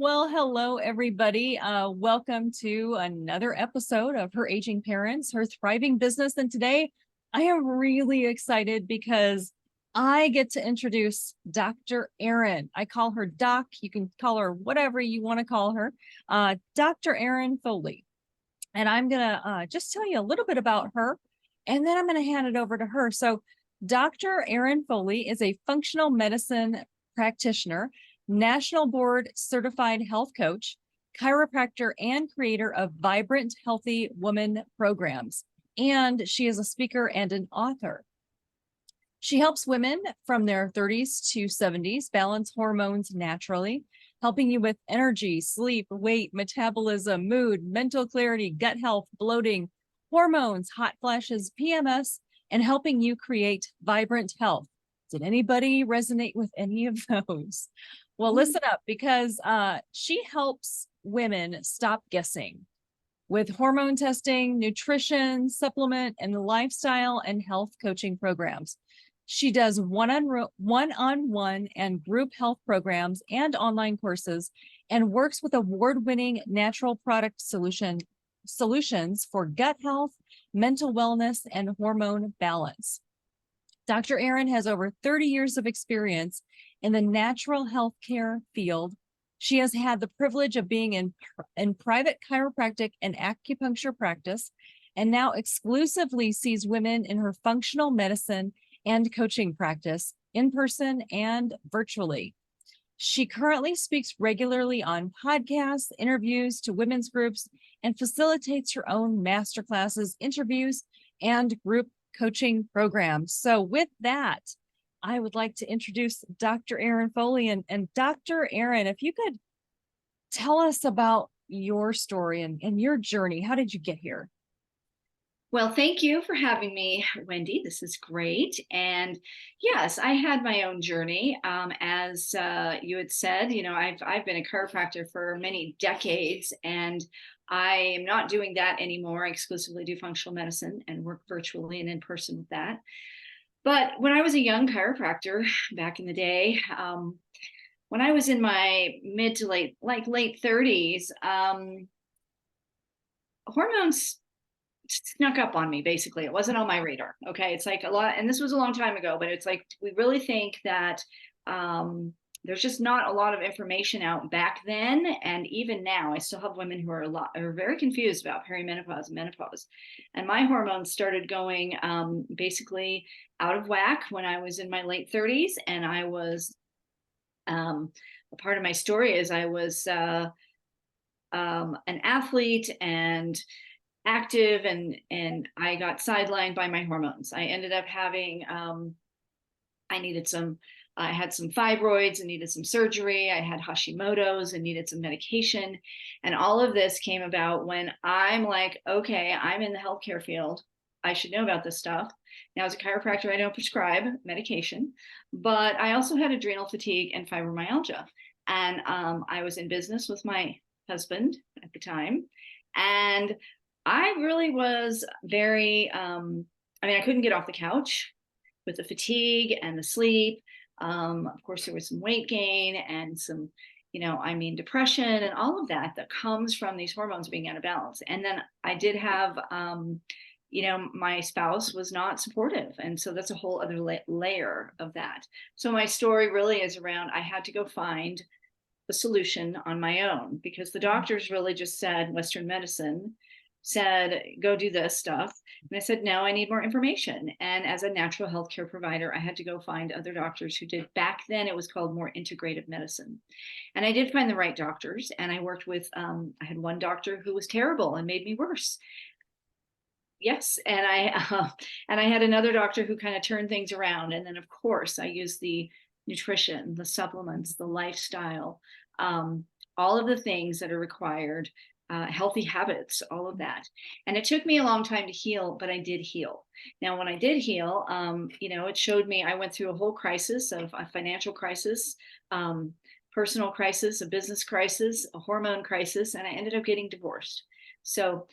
Well, hello, everybody. Welcome to another episode of Her Aging Parents, Her Thriving Business. And today I am really excited because I get to introduce Dr. Erin. I call her Doc. You can call her whatever you want to call her, Dr. Erin Foley. And I'm going to just tell you a little bit about her, and then I'm going to hand it over to her. So, Dr. Erin Foley is a functional medicine practitioner, national board certified health coach, chiropractor, and creator of Vibrant Healthy Woman programs. And she is a speaker and an author. She helps women from their 30s to 70s balance hormones naturally, helping you with energy, sleep, weight, metabolism, mood, mental clarity, gut health, bloating, hormones, hot flashes, PMS, and helping you create vibrant health. Did anybody resonate with any of those? Well, listen up, because she helps women stop guessing with hormone testing, nutrition, supplement, and lifestyle and health coaching programs. She does one-on-one and group health programs and online courses, and works with award-winning natural product solutions for gut health, mental wellness, and hormone balance. Dr. Erin has over 30 years of experience in the natural healthcare field. She has had the privilege of being in private chiropractic and acupuncture practice, and now exclusively sees women in her functional medicine and coaching practice in person and virtually. She currently speaks regularly on podcasts, interviews to women's groups, and facilitates her own masterclasses, interviews, and group coaching programs. So with that, I would like to introduce Dr. Erin Foley. And Dr. Erin, if you could tell us about your story and your journey. How did you get here? Well, thank you for having me, Wendy. This is great. And yes, I had my own journey. As you had said, I've been a chiropractor for many decades, and I am not doing that anymore. I exclusively do functional medicine and work virtually and in person with that. But when I was a young chiropractor back in the day, when I was in my mid to late 30s, hormones snuck up on me. Basically, it wasn't on my radar. Okay, it's like a lot, and this was a long time ago, but it's like we really think that there's just not a lot of information out back then, and even now I still have women who are very confused about perimenopause and menopause. And my hormones started going basically out of whack when I was in my late 30s. And I was a part of my story is I was an athlete and active, and I got sidelined by my hormones. I ended up having I had some fibroids and needed some surgery. I had Hashimoto's and needed some medication. And all of this came about when I'm like, okay, I'm in the healthcare field. I should know about this stuff. Now, as a chiropractor, I don't prescribe medication, but I also had adrenal fatigue and fibromyalgia. And I was in business with my husband at the time. And I really was very, I couldn't get off the couch with the fatigue and the sleep. Of course, there was some weight gain and some, depression and all of that comes from these hormones being out of balance. And then I did have, my spouse was not supportive. And so that's a whole other layer of that. So my story really is around, I had to go find the solution on my own, because the doctors really just said, Western medicine said, go do this stuff. And I said, no, I need more information. And as a natural healthcare provider, I had to go find other doctors who did, back then it was called more integrative medicine. And I did find the right doctors. And I worked with, I had one doctor who was terrible and made me worse. Yes. And I had another doctor who kind of turned things around. And then of course I used the nutrition, the supplements, the lifestyle, all of the things that are required, healthy habits, all of that. And it took me a long time to heal, but I did heal. Now, when I did heal, it showed me I went through a whole crisis of a financial crisis, personal crisis, a business crisis, a hormone crisis, and I ended up getting divorced. So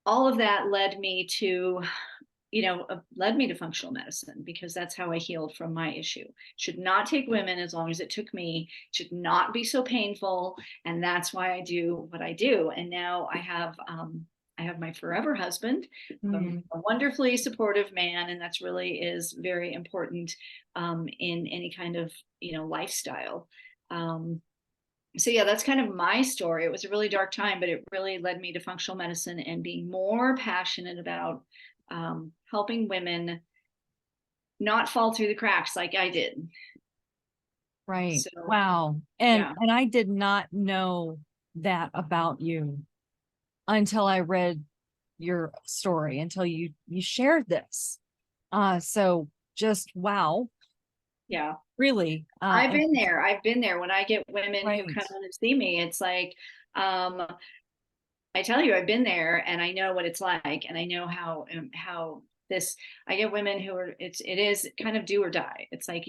all of that led me to led me to functional medicine, because that's how I healed from my issue. Should not take women as long as it took me, should not be so painful. And that's why I do what I do. And now I have my forever husband, a wonderfully supportive man. And that's really is very important in any kind of, lifestyle. So yeah, that's kind of my story. It was a really dark time, but it really led me to functional medicine and being more passionate about helping women not fall through the cracks like I did. Right. So Wow. yeah, And I did not know that about you until I read your story, until you shared this. So just wow, yeah. really. I've been there. I've been there. When I get women who Right. come in and see me, it's like, I tell you, I've been there and I know what it's like, and I know how this. I get women who are it is kind of do or die. It's like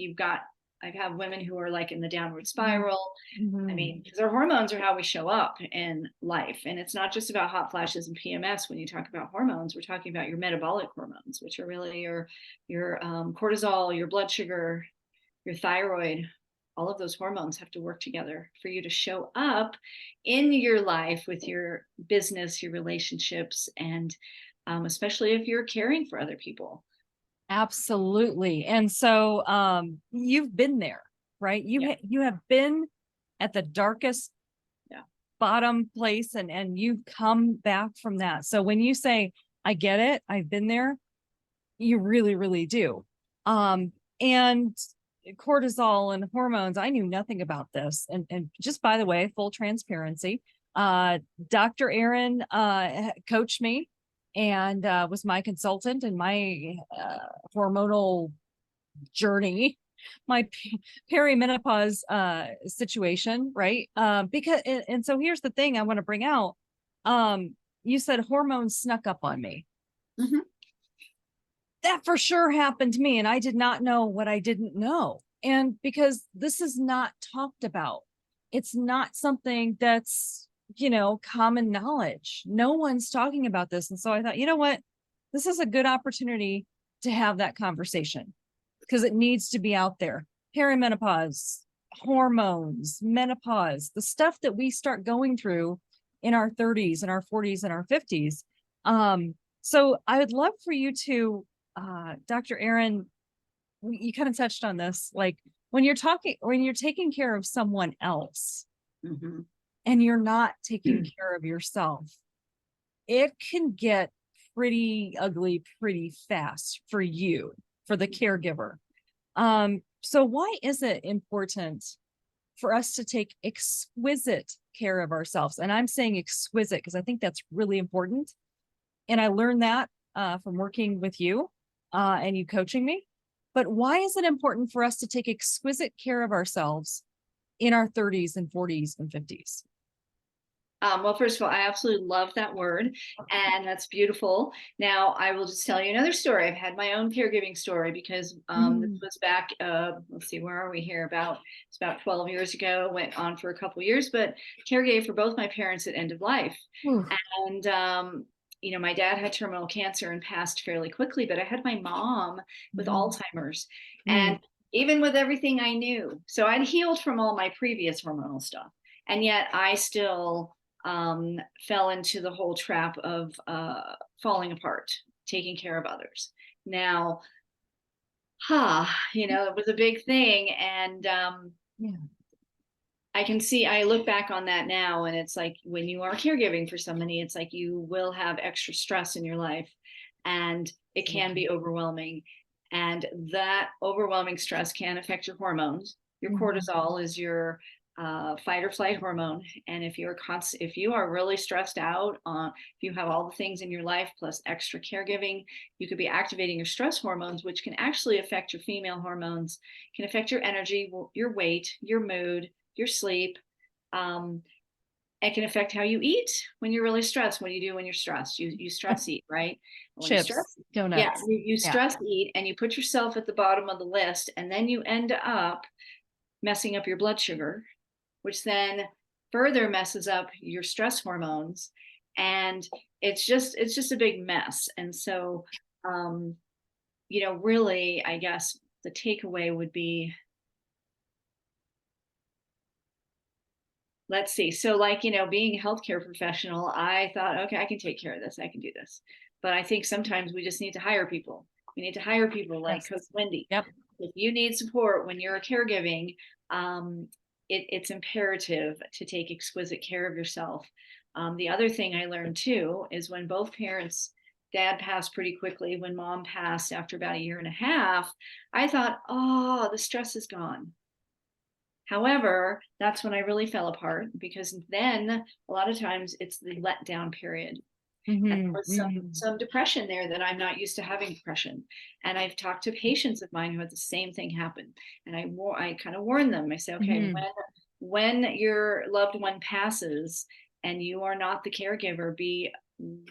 I have women who are like in the downward spiral. I Mm-hmm. mean, because our hormones are how we show up in life, and it's not just about hot flashes and PMS. When you talk about hormones, we're talking about your metabolic hormones, which are really your cortisol, your blood sugar, your thyroid. All of those hormones have to work together for you to show up in your life with your business, your relationships, and especially if you're caring for other people. Absolutely. And so you've been there, right? Yeah, You have been at the darkest yeah. bottom place, and you've come back from that. So when you say, I get it, I've been there, you really, really do. And cortisol and hormones, I knew nothing about this. And just by the way, full transparency, Dr. Erin coached me and was my consultant in my hormonal journey, my perimenopause situation, right? Because and so here's the thing I want to bring out. You said hormones snuck up on me. Mhm. That for sure happened to me, and I did not know what I didn't know. And because this is not talked about, it's not something that's, common knowledge. No one's talking about this. And so I thought, you know what? This is a good opportunity to have that conversation because it needs to be out there. Perimenopause, hormones, menopause, the stuff that we start going through in our 30s and our 40s and our 50s. So I would love for you to, Dr. Erin, you kind of touched on this, like when you're taking care of someone else Mhm. and you're not taking care of yourself, it can get pretty ugly pretty fast for you, for the caregiver. So why is it important for us to take exquisite care of ourselves? And I'm saying exquisite because I think that's really important. And I learned that from working with you and you coaching me. But why is it important for us to take exquisite care of ourselves in our 30s and 40s and 50s? Well, first of all, I absolutely love that word, and that's beautiful. Now, I will just tell you another story. I've had my own caregiving story because this Mm. was back. Let's see, where are we here? It's about 12 years ago. Went on for a couple of years, but caregave for both my parents at end of life, Ooh. and my dad had terminal cancer and passed fairly quickly, but I had my mom with Mhm. Alzheimer's, Mm. and even with everything I knew, so I'd healed from all my previous hormonal stuff, and yet I still fell into the whole trap of falling apart, taking care of others. Now, it was a big thing. And Yeah. I look back on that now, and it's like when you are caregiving for somebody, it's like you will have extra stress in your life, and it can be overwhelming. And that overwhelming stress can affect your hormones. Your Mhm. cortisol is your fight or flight hormone, and if you are really stressed out, if you have all the things in your life plus extra caregiving, you could be activating your stress hormones, which can actually affect your female hormones, can affect your energy, your weight, your mood, your sleep. Um, it can affect how you eat when you're really stressed. What do you do when you're stressed? You stress eat, right? When you Chips, stress, yeah, donuts. you Yeah. stress eat, and you put yourself at the bottom of the list, and then you end up messing up your blood sugar, which then further messes up your stress hormones, and it's just a big mess. And so um, really, I guess the takeaway would be, let's see. So like, being a healthcare professional, I thought, okay, I can take care of this. I can do this. But I think sometimes we just need to hire people. We need to hire people like Yes. Coach Wendy. Yep. If you need support when you're caregiving, it's imperative to take exquisite care of yourself. The other thing I learned too is when both parents, dad passed pretty quickly, when mom passed after about a year and a half, I thought, oh, the stress is gone. However, that's when I really fell apart, because then a lot of times it's the letdown period. And there Mm-hmm. was Mm-hmm. some depression there that I'm not used to having depression. And I've talked to patients of mine who had the same thing happen. And I kind of warn them. I say, okay, Mm-hmm. when your loved one passes and you are not the caregiver, be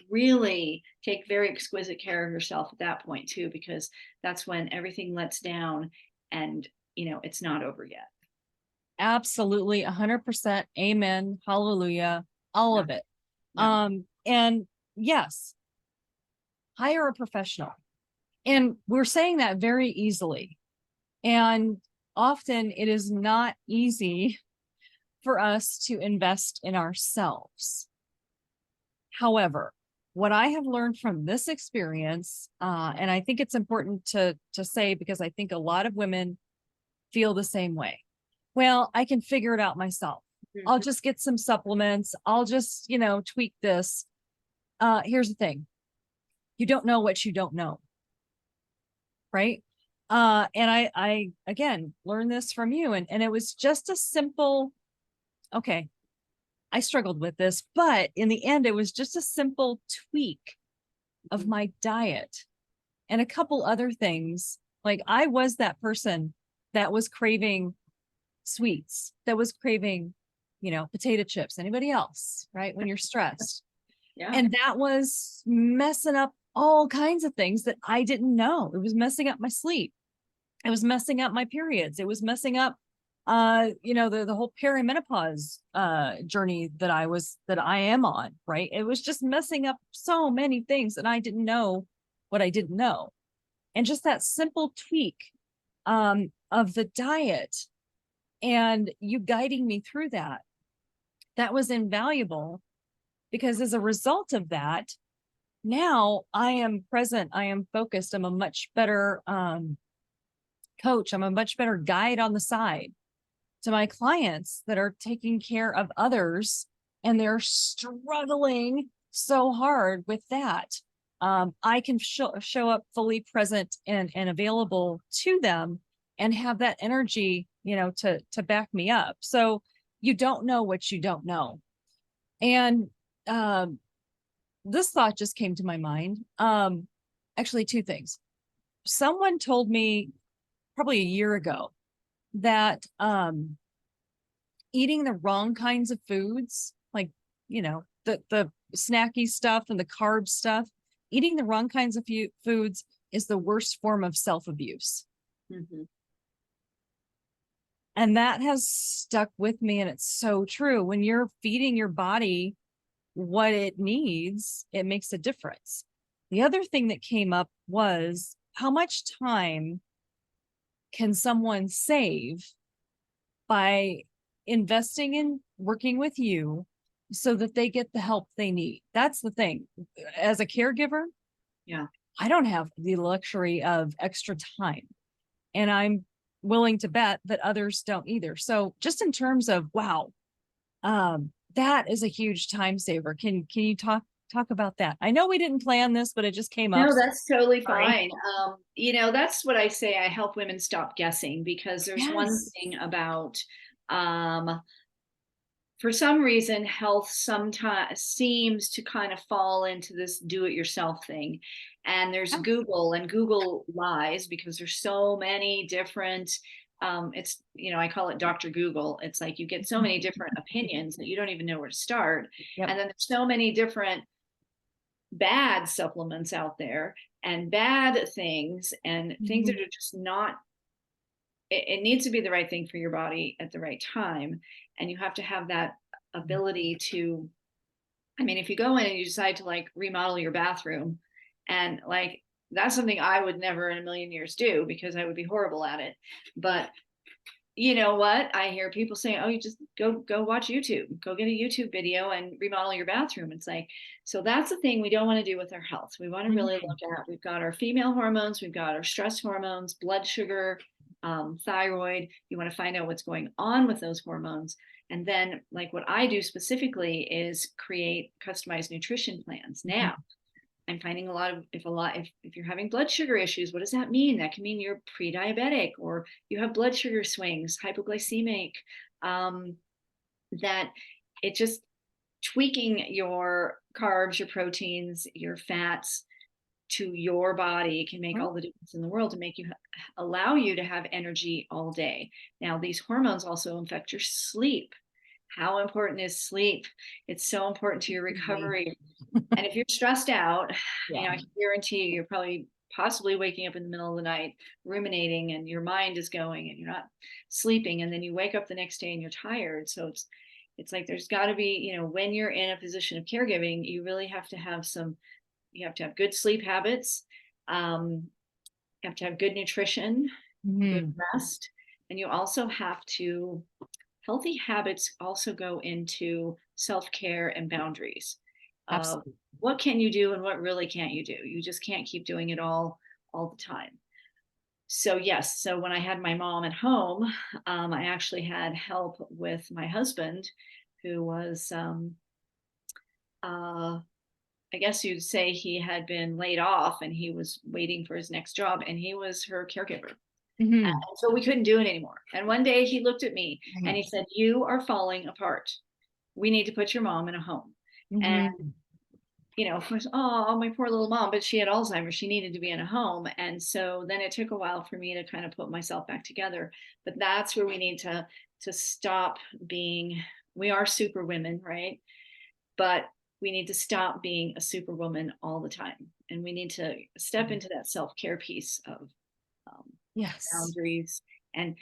really take very exquisite care of yourself at that point too, because that's when everything lets down and it's not over yet. Absolutely. 100%. Amen. Hallelujah. All Yeah. of it. Yeah. And yes, hire a professional. Yeah. And we're saying that very easily. And often it is not easy for us to invest in ourselves. However, what I have learned from this experience, and I think it's important to say, because I think a lot of women feel the same way. Well, I can figure it out myself. I'll Mhm. just get some supplements. I'll just, tweak this. Here's the thing. You don't know what you don't know, right? And I again learned this from you, and it was just a simple, okay, I struggled with this, but in the end, it was just a simple tweak of Mhm. my diet and a couple other things. Like I was that person that was craving sweets, that was craving, potato chips. Anybody else, right? When you're stressed. Yeah. And that was messing up all kinds of things that I didn't know. It was messing up my sleep. It was messing up my periods. It was messing up the whole perimenopause journey that I am on, right? It was just messing up so many things, and I didn't know what I didn't know. And just that simple tweak of the diet and you guiding me through that was invaluable, because as a result of that, now I am present, I am focused, I'm a much better coach, I'm a much better guide on the side to my clients that are taking care of others and they're struggling so hard with that. I can show up fully present and available to them and have that energy, to back me up. So you don't know what you don't know. And this thought just came to my mind. Actually, two things. Someone told me probably a year ago that eating the wrong kinds of foods, like, the snacky stuff and the carb stuff, eating the wrong kinds of foods is the worst form of self-abuse. Mhm. And that has stuck with me. And it's so true. When you're feeding your body what it needs, it makes a difference. The other thing that came up was how much time can someone save by investing in working with you so that they get the help they need. That's the thing. As a caregiver, Yeah. I don't have the luxury of extra time, and I'm willing to bet that others don't either. So just in terms of, wow, that is a huge time saver. Can you talk about that? I know we didn't plan this, but it just came up. No, that's totally Sorry. fine. That's what I say. I help women stop guessing, because there's one Yes. thing about, um, for some reason, health sometimes seems to kind of fall into this do-it-yourself thing. And there's Yeah. Google, and Google lies because there's so many different. It's I call it Dr. Google. It's like you get so many different opinions that you don't even know where to start, Yep. and then there's so many different bad supplements out there and bad things and things that Mhm. are just not, it needs to be the right thing for your body at the right time, and you have to have that ability to, I mean, if you go in and you decide to like remodel your bathroom, and like that's something I would never in a million years do because I would be horrible at it. But you know what? I hear people saying, "Oh, you just go watch YouTube. Go get a YouTube video and remodel your bathroom." It's like, so that's the thing we don't want to do with our health. We want to really Mhm. look at, we've got our female hormones, we've got our stress hormones, blood sugar, thyroid. You want to find out what's going on with those hormones. And then, like what I do specifically is create customized nutrition plans. Mhm. Now, I'm finding if you're having blood sugar issues, what does that mean? That can mean you're pre-diabetic or you have blood sugar swings, hypoglycemic. Um, that it just tweaking your carbs, your proteins, your fats to your body can make Right. all the difference in the world to make you allow you to have energy all day. Now, these hormones also affect your sleep. How important is sleep? It's so important to your Mhm. recovery. And if you're stressed out, Yeah. I can guarantee you're probably possibly waking up in the middle of the night, ruminating, and your mind is going and you're not sleeping. And then you wake up the next day and you're tired. So it's like there's got to be, when you're in a position of caregiving, you really have to have you have to have good sleep habits. You have to have good nutrition, good Mhm. rest. And you also have to, healthy habits also go into self-care and boundaries. Absolutely. What can you do and what really can't you do? You just can't keep doing it all the time. So yes, so when I had my mom at home, I actually had help with my husband, who was, uh, I guess you'd say he had been laid off and he was waiting for his next job, and he was her caregiver. And Mhm. so we couldn't do it anymore. And one day he looked at me and Right. he said, "You are falling apart. We need to put your mom in a home." And Mhm. of course, oh, my poor little mom, but she had Alzheimer's. She needed to be in a home. And so then it took a while for me to kind of put myself back together. But that's where we need to stop being, we are super women, right? But we need to stop being a superwoman all the time. And we need to step into that self-care piece of um, Yes. boundaries and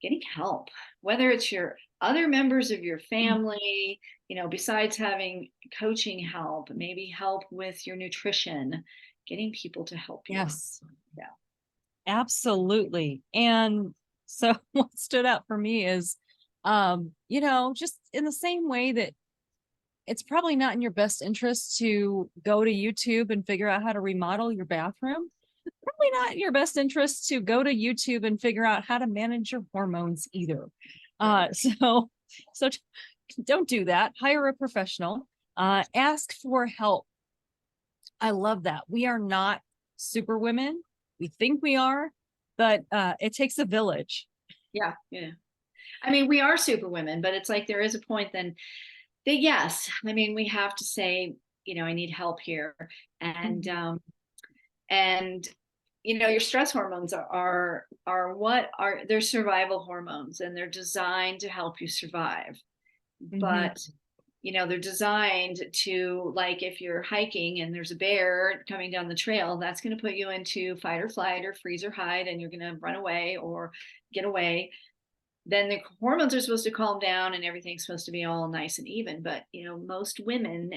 getting help, whether it's your other members of your Mm. family, besides having coaching help, maybe help with your nutrition, getting people to help you. Yes. Yeah. Absolutely. And so what stood out for me is, just in the same way that it's probably not in your best interest to go to YouTube and figure out how to remodel your bathroom. Probably not in your best interest to go to YouTube and figure out how to manage your hormones either. Right. So don't do that. Hire a professional. Ask for help. I love that. We are not super women. We think we are, but it takes a village. Yeah. Yeah. I mean, we are super women, but it's like there is a point then that, yes, I mean, we have to say, I need help here. And Mhm. and your stress hormones are what are they're survival hormones, and they're designed to help you survive. Mhm. But they're designed to, like, if you're hiking and there's a bear coming down the trail, that's going to put you into fight or flight or freeze or hide, and you're going to run away or get away. Then the hormones are supposed to calm down and everything's supposed to be all nice and even. But most women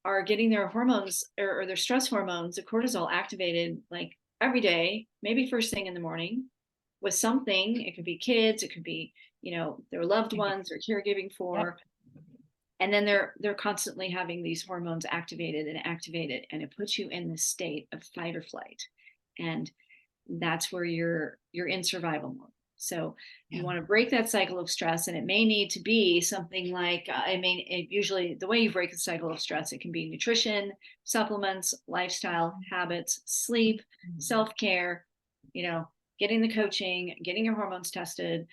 are getting their hormones, or their stress hormones, the cortisol, activated like every day, maybe first thing in the morning, with something. It could be kids, it could be their loved ones or caregiving Yep. for. And then they're constantly having these hormones activated, and it puts you in this state of fight or flight. And that's where you're in survival mode. So you Yeah. want to break that cycle of stress, and it may need to be something like, usually the way you break the cycle of stress, it can be nutrition, supplements, lifestyle habits, sleep, self-care, you know getting the coaching, getting your hormones tested,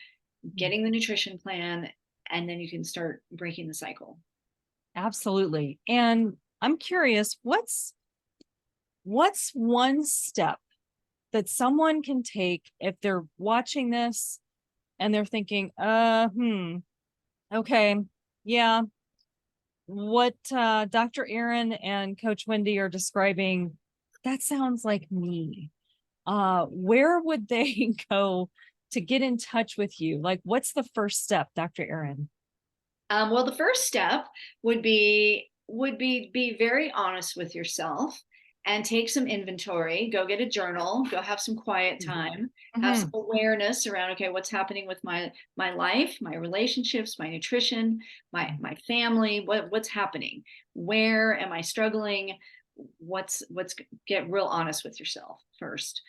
getting the nutrition plan, and then you can start breaking the cycle. Absolutely. And I'm curious, what's one step that someone can take if they're watching this and they're thinking, okay, yeah, what Dr. Erin and Coach Wendy are describing, that sounds like me. Where would they go to get in touch with you? Like, what's the first step, Dr. Erin? Well, the first step would be be very honest with yourself and take some inventory. Go get a journal, go have some quiet time, have some awareness around, okay, what's happening with my life, my relationships, my nutrition, my family, what's happening? Where am I struggling? What's get real honest with yourself first.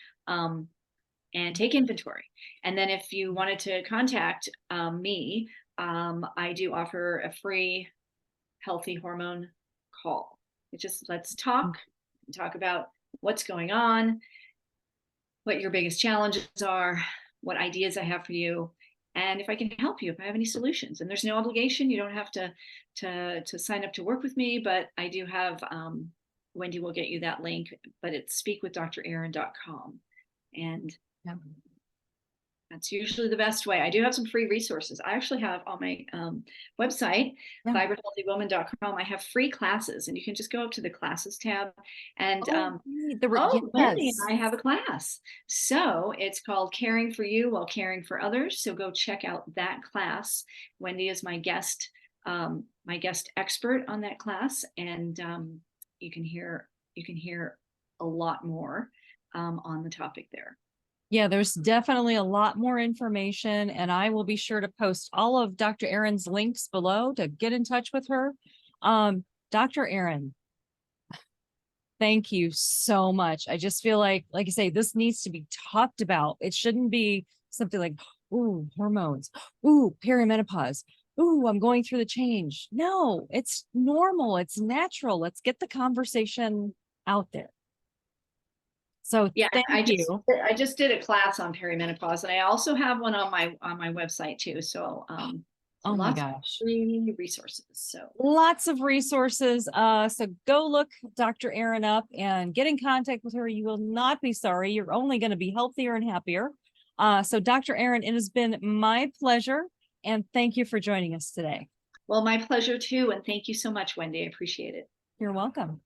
And take inventory. And then if you wanted to contact me, I do offer a free healthy hormone call. It just let's talk about what's going on, what your biggest challenges are, what ideas I have for you, and if I can help you, if I have any solutions. And there's no obligation. You don't have to sign up to work with me, but I do have Wendy will get you that link, but it's speakwithdrerin.com. And that's usually the best way. I do have some free resources. I actually have on my website, vibrant.healthywoman.com, I have free classes, and you can just go up to the classes tab and Wendy and I have a class. So it's called Caring for You While Caring for Others. So go check out that class. Wendy is my guest expert on that class, and you can hear a lot more on the topic there. Yeah, there's definitely a lot more information, and I will be sure to post all of Dr. Erin's links below to get in touch with her. Dr. Erin, thank you so much. I just feel like I say, this needs to be talked about. It shouldn't be something like, ooh, hormones, ooh, perimenopause, ooh, I'm going through the change. No, it's normal. It's natural. Let's get the conversation out there. So yeah, thank you. I just did a class on perimenopause, and I also have one on my website too. So oh my lots gosh, of free resources. So lots of resources. So go look Dr. Erin up and get in contact with her. You will not be sorry. You're only going to be healthier and happier. So Dr. Erin, it has been my pleasure, and thank you for joining us today. Well, my pleasure too, and thank you so much, Wendy. I appreciate it. You're welcome.